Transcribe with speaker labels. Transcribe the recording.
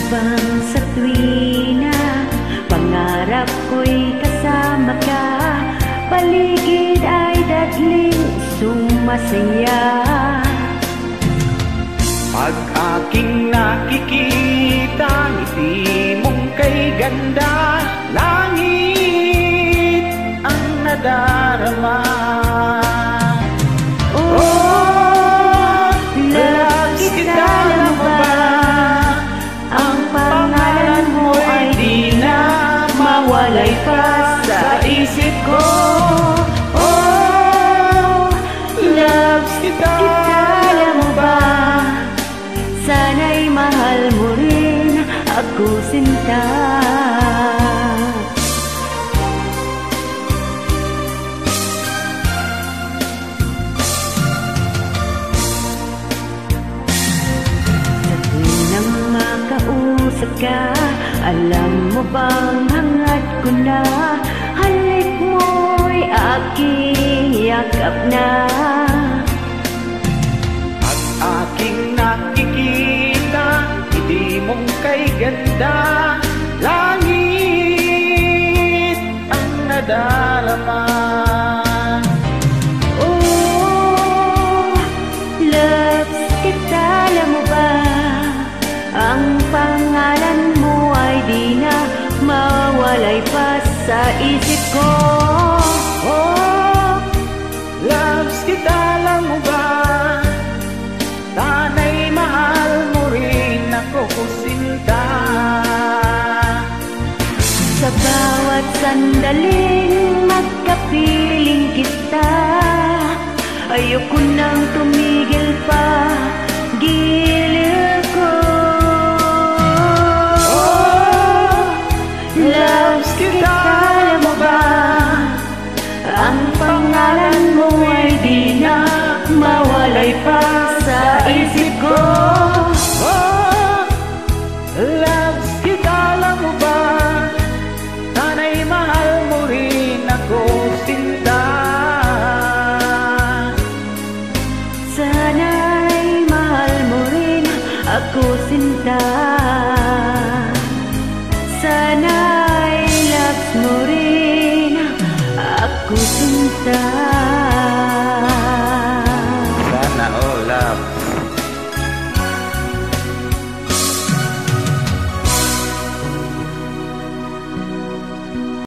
Speaker 1: Bang sa tuwina, pangarap ko'y kasama ka, paligid ay dadling sumasaya.
Speaker 2: Pag aking nakikita, ngiti mong kay ganda, langit ang nadarama.
Speaker 1: Oh, loves kita, alam mo ba? Ang pangalan mo ay di na mawalay pa sa isip ko. Oh, loves kita, alam mo ba? Sana'y mahal mo rin ako, sinta. Ka, alam mo bang hangad ko na, halik mo'y aking yakap na.
Speaker 2: At aking nakikita, hindi mong kay ganda, langit ang nadarama.
Speaker 1: Oh, loves kita, alam mo ba? Ang pangalan mo ay di na mawalay pa sa isip ko.
Speaker 2: Oh, loves kita, alam mo ba? Sana'y mahal mo rin ako, sinta.
Speaker 1: Sa bawat sandaling magkapiling kita, ayoko nang tumigil pa, giliw ko.
Speaker 2: Loves kita, alam mo ba?
Speaker 1: Ang pangalan mo ay di na mawalay pa sa isip ko.
Speaker 2: Oh, loves kita, alam mo ba? Sana'y mahal mo rin ako, sinta.
Speaker 1: Sana'y mahal mo rin ako, sinta. Sana'y loves mo rin ako, sinta.